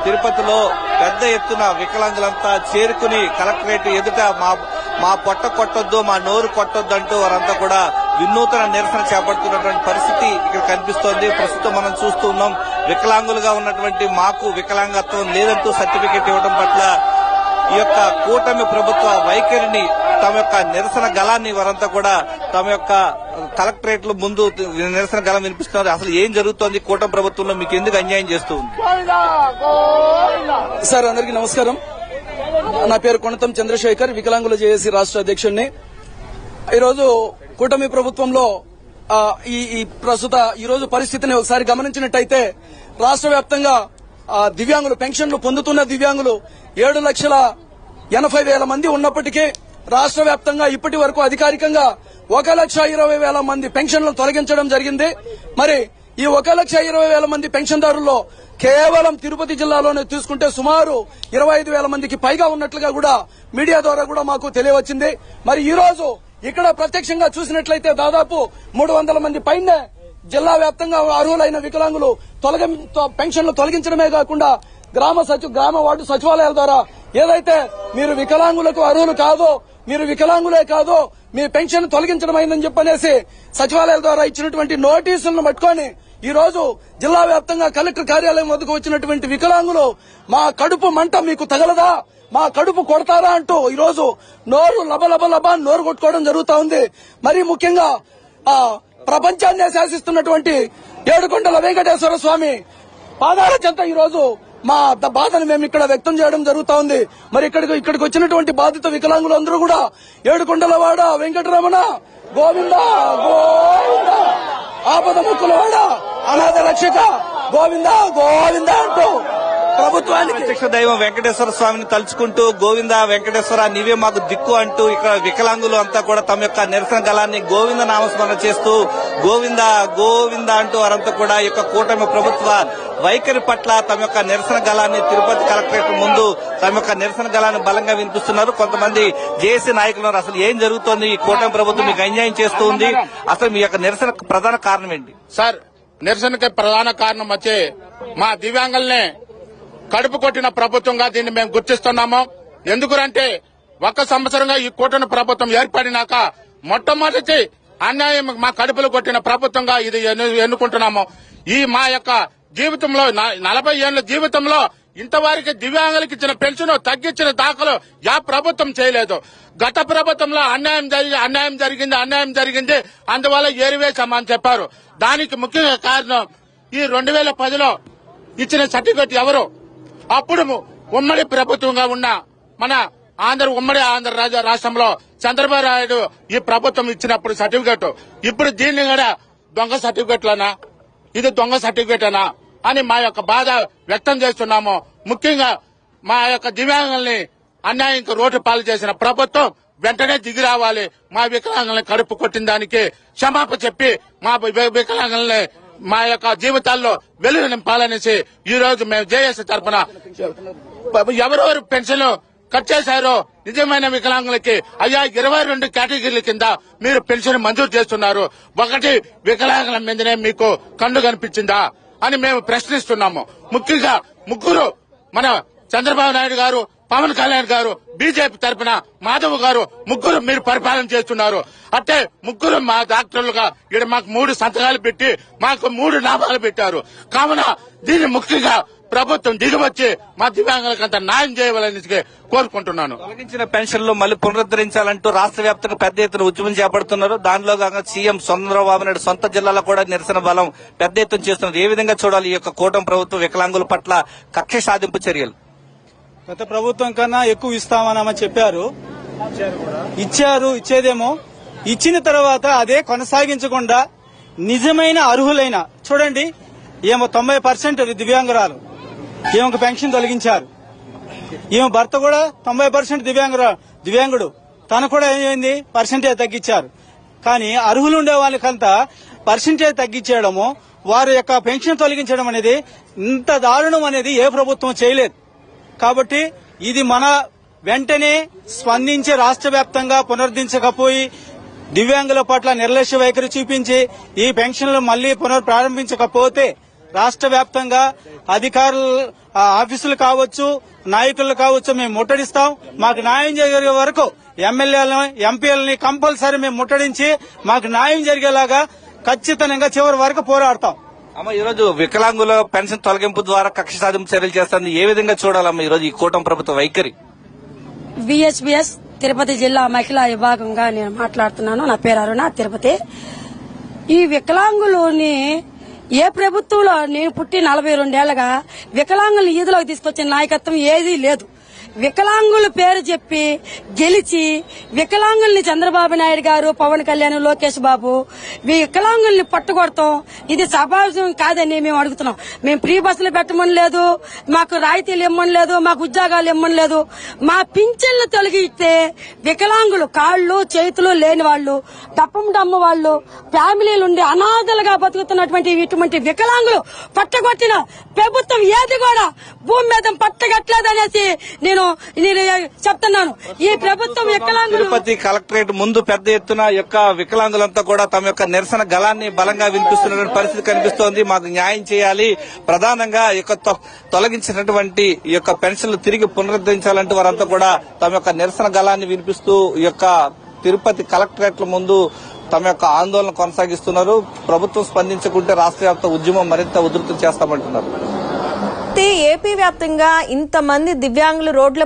తిరుపతిలో పెద్ద ఎత్తున వికలాంగులంతా చేరుకుని కలెక్టరేట్ ఎదుట మా పొట్ట కొట్టొద్దు, మా నోరు కొట్టొద్దు అంటూ వారంతా కూడా వినూతన నిరసన చేపడుతున్నటువంటి పరిస్థితి ఇక్కడ కనిపిస్తోంది. ప్రస్తుతం మనం చూస్తూ ఉన్నాం, వికలాంగులుగా ఉన్నటువంటి మాకు వికలాంగత్వం లేదంటూ సర్టిఫికెట్ ఇవ్వడం పట్ల ఈ యొక్క కూటమి ప్రభుత్వ వైఖరిని, తమ యొక్క నిరసన గళాన్ని వారంతా కూడా తమ యొక్క కలెక్టరేట్ల ముందు నిరసన గళం వినిపిస్తున్నారు. అసలు ఏం జరుగుతోంది కూటమి ప్రభుత్వంలో, మీకు ఎందుకు అన్యాయం చేస్తూ ఉంది? సార్, అందరికీ నమస్కారం. నా పేరు కొణతం చంద్రశేఖర్, వికలాంగుల జేఏసీ రాష్ట్ర అధ్యక్షుడిని. ఈరోజు కూటమి ప్రభుత్వంలో ఈ ప్రస్తుత ఈరోజు పరిస్థితిని ఒకసారి గమనించినట్టయితే రాష్ట్ర వ్యాప్తంగా దివ్యాంగులు పెన్షన్లు పొందుతున్న దివ్యాంగులు 7,80,000 మంది ఉన్నప్పటికీ రాష్ట్ర వ్యాప్తంగా ఇప్పటి వరకు అధికారికంగా 1,20,000 మంది పెన్షన్లను తొలగించడం జరిగింది. మరి ఈ 1,20,000 మంది పెన్షన్దారుల్లో కేవలం తిరుపతి జిల్లాలోనే తీసుకుంటే సుమారు 25,000 మందికి పైగా ఉన్నట్లుగా కూడా మీడియా ద్వారా కూడా మాకు తెలియవచ్చింది. మరి ఈ రోజు ఇక్కడ ప్రత్యక్షంగా చూసినట్లయితే దాదాపు 300 మంది పైనే జిల్లా వ్యాప్తంగా అర్హులైన వికలాంగులు పెన్షన్లు తొలగించడమే కాకుండా గ్రామ వార్డు సచివాలయాల ద్వారా ఏదైతే మీరు వికలాంగులకు అర్హులు కాదో, మీరు వికలాంగులే కాదో మీ పెన్షన్ తొలగించడం అయిందని చెప్పనేసి సచివాలయాల ద్వారా ఇచ్చినటువంటి నోటీసులను పట్టుకొని ఈ రోజు జిల్లా వ్యాప్తంగా కలెక్టర్ కార్యాలయం వద్దకు వచ్చినటువంటి వికలాంగులు మా కడుపు మంట మీకు తగలదా, మా కడుపు కొడతారా అంటూ ఈ రోజు నోరు లబలబ నోరు కొట్టుకోవడం జరుగుతా ఉంది. మరి ముఖ్యంగా ప్రపంచాన్నే శాసిస్తున్నటువంటి ఏడుకొండల వెంకటేశ్వర స్వామి పాదాల చెంత ఈ రోజు మా బాధను మేము ఇక్కడ వ్యక్తం చేయడం జరుగుతా ఉంది. మరి ఇక్కడికి వచ్చినటువంటి బాధిత వికలాంగులందరూ కూడా ఏడుకొండలవాడ వెంకటరమణ గోవింద గోవింద, ఆపద ముక్కులవాడ అనాథ రక్షక గోవింద గోవింద అంటూ ప్రభుత్వానికి ప్రత్యక్ష దైవం వెంకటేశ్వర స్వామిని తలుచుకుంటూ గోవింద వెంకటేశ్వర నీవే మాకు దిక్కు అంటూ ఇక్కడ వికలాంగులు అంతా కూడా తమ యొక్క నిరసన గళాన్ని గోవింద నామస్మరణ చేస్తూ గోవింద గోవింద అంటూ వారంతా కూడా ఈ యొక్క కూటమి ప్రభుత్వ వైఖరి పట్ల తమ యొక్క నిరసన గళాన్ని తిరుపతి కలెక్టరేట్ ముందు తమ యొక్క నిరసన గళాన్ని బలంగా వినిపిస్తున్నారు. కొంతమంది జేఏసీ నాయకులు అసలు ఏం జరుగుతోంది, ఈ కూటమి ప్రభుత్వం మీకు అన్యాయం చేస్తూ ఉంది, అసలు మీ యొక్క నిరసన ప్రధాన కారణం ఏంటి? సార్, నిరసనకి ప్రధాన కారణం వచ్చి మా దివ్యాంగుల్ని కడుపు కొట్టిన ప్రభుత్వంగా దీన్ని మేము గుర్తిస్తున్నాము. ఎందుకంటే 1 సంవత్సరంగా ఈ కూటమి ప్రభుత్వం ఏర్పడినాక మొట్టమొదటి అన్యాయం మా కడుపులు కొట్టిన ప్రభుత్వంగా ఇది ఎన్నుకుంటున్నాము. ఈ మా యొక్క జీవితంలో 40 ఏళ్ల జీవితంలో ఇంతవరకు దివ్యాంగులకు ఇచ్చిన పెన్షన్ తగ్గించిన దాఖలు ప్రభుత్వం చేయలేదు. గత ప్రభుత్వంలో అన్యాయం జరిగింది అందువల్ల ఏరివేశామని చెప్పారు. దానికి ముఖ్య కారణం ఈ 2010లో ఇచ్చిన సర్టిఫికెట్ ఎవరు అప్పుడు ఉమ్మడి ప్రభుత్వంగా ఉన్న మన ఉమ్మడి ఆంధ్ర రాష్ట్రంలో చంద్రబాబు నాయుడు ఈ ప్రభుత్వం ఇచ్చినప్పుడు సర్టిఫికెట్, ఇప్పుడు దీన్ని కూడా దొంగ సర్టిఫికెట్లనా, ఇది దొంగ సర్టిఫికెటేనా అని మా యొక్క బాధ వ్యక్తం చేస్తున్నాము. ముఖ్యంగా మా యొక్క దివ్యాంగుల్ని అన్యాయంగా రోడ్డు పాలు చేసిన ప్రభుత్వం వెంటనే దిగి రావాలి. మా వికలాంగుల్ని కడుపు కొట్టిన దానికి క్షమాపణ చెప్పి మా వికలాంగుల్ని మా యొక్క జీవితాల్లో వెలుగు నింపాలనేసి ఈ రోజు మేము జేఏసీ తరఫున ఎవరెవరు పెన్షన్ కట్ చేశారో నిజమైన వికలాంగులకి 22 కేటగిరీల కింద మీరు పెన్షన్ మంజూరు చేస్తున్నారు. ఒకటి వికలాంగుల మీదనే మీకు కన్ను కనిపించిందా అని మేము ప్రశ్నిస్తున్నాము. ముఖ్యంగా ముగ్గురు మన చంద్రబాబు నాయుడు గారు, పవన్ కళ్యాణ్ గారు, బీజేపీ తరఫున మాధవ్ గారు ముగ్గురు మీరు పరిపాలన చేస్తున్నారు. అంటే ముగ్గురు మా డాక్టర్లుగా ఇక్కడ మాకు 3 సంతకాలు పెట్టి మాకు 3 నామాలు పెట్టారు. కావున దీన్ని ముఖ్యంగా ప్రభుత్వం దిగివచ్చి మా దివ్యాంగులకంత న్యాయం చేయవాలని కోరుకుంటున్నాను. తొలగించిన పెన్షన్లు మళ్లీ పునరుద్దరించాలంటూ రాష్ట్ర వ్యాప్తంగా పెద్ద ఎత్తున ఉద్యమం చేపడుతున్నారు. దానిలో కాగా సీఎం చంద్రబాబు నాయుడు సొంత జిల్లాలో కూడా నిరసన బలం పెద్ద ఎత్తున చేస్తున్నారు. ఏ విధంగా చూడాలి ఈ యొక్క కూటమి ప్రభుత్వం వికలాంగుల పట్ల కక్ష సాధింపు చర్యలు? గత ప్రభుత్వం కన్నా ఎక్కువ ఇస్తామని చెప్పారు, ఇచ్చేదేమో ఇచ్చిన తర్వాత అదే కొనసాగించకుండా నిజమైన అర్హులైన చూడండి, ఏమో 90% దివ్యాంగురాలు, ఈమెకు పెన్షన్ తొలగించారు. ఈమె భర్త కూడా 90% దివ్యాంగుడు, తను కూడా ఏమైంది పర్సెంటేజ్ తగ్గించారు. కానీ అర్హులు ఉండే వాళ్ళకంతా పర్సెంటేజ్ తగ్గించడము, వారి యొక్క పెన్షన్ తొలగించడం అనేది ఇంత దారుణం అనేది ఏ ప్రభుత్వం చేయలేదు. కాబట్టి ఇది మన వెంటనే స్పందించి రాష్ట్ర వ్యాప్తంగా పునరుద్ధరించకపోయి దివ్యాంగుల పట్ల నిర్లక్ష్య వైఖరి చూపించి ఈ పెన్షన్లు మళ్లీ పునఃప్రారంభించకపోతే రాష్ట్ర వ్యాప్తంగా అధికారులు ఆఫీసులు కావచ్చు, నాయకులు కావచ్చు, మేము ముట్టడిస్తాం. మాకు న్యాయం జరిగే వరకు ఎమ్మెల్యేలని, ఎంపీలని కంపల్సరీ మేము ముట్టడించి మాకు న్యాయం జరిగేలాగా ఖచ్చితంగా చివరి వరకు పోరాడతాం. అమ్మ, ఈ రోజు వికలాంగుల పెన్షన్ తొలగింపు ద్వారా కక్ష సాధింపు చర్యలు చేస్తుంది. ఏ విధంగా చూడాలమ్మా ఈ రోజు ఈ కూటమి ప్రభుత్వ వైఖరి? విహెచ్బిఎస్ తిరుపతి జిల్లా మహిళా విభాగంగా నేను మాట్లాడుతున్నాను. నా పేరు అరుణ, తిరుపతి. ఈ వికలాంగులని ఏ ప్రభుత్వంలో నేను పుట్టి 42 ఏళ్లగా వికలాంగులు ఈదులోకి తీసుకొచ్చిన నాయకత్వం ఏదీ లేదు. వికలాంగుల పేరు చెప్పి గెలిచి వికలాంగుల్ని చంద్రబాబు నాయుడు గారు, పవన్ కళ్యాణ్, లోకేష్ బాబు వికలాంగుల్ని పట్టుకొడతాం ఇది సభాజం కాదని మేము అడుగుతున్నాం. మేము ఫ్రీ బస్సులు పెట్టమని లేదు, మాకు రాయితీలు ఇమ్మని లేదు, మాకు ఉద్యోగాలు ఇమ్మని లేదు. మా పింఛన్లు తొలగిస్తే వికలాంగులు కాళ్ళు చేతులు లేని వాళ్ళు, డప్పం డమ్మ వాళ్ళు, ఫ్యామిలీలుండి అనాథలుగా బతుకుతున్నటువంటి ఇటువంటి వికలాంగులు పట్టగొట్టిన ప్రభుత్వం ఏది కూడా భూమి మీద పట్టగట్లేదనేసి నేను చెప్తున్నాను. ఈ ప్రభుత్వం వికలాంగులు తిరుపతి కలెక్టరేట్ ముందు పెద్ద ఎత్తున యొక్క వికలాంగులంతా కూడా తమ యొక్క నిరసన గళాన్ని బలంగా వినిపిస్తున్న పరిస్థితి కనిపిస్తోంది. మాకు న్యాయం చేయాలి, ప్రధానంగా ఈ యొక్క తొలగించినటువంటి ఈ యొక్క పెన్షన్లు తిరిగి పునరుద్ధరించాలంటూ వారంతా కూడా తమ యొక్క నిరసన గళాన్ని వినిపిస్తూ ఈ యొక్క తిరుపతి కలెక్టరేట్ల ముందు తమ యొక్క ఆందోళన కొనసాగిస్తున్నారు. ప్రభుత్వం స్పందించకుంటే రాష్ట్ర వ్యాప్త ఉద్యమం మరింత ఉధృతం చేస్తామంటున్నారు. ఏపీ వ్యాప్తంగా ఇంతమంది దివ్యాంగులు రోడ్ల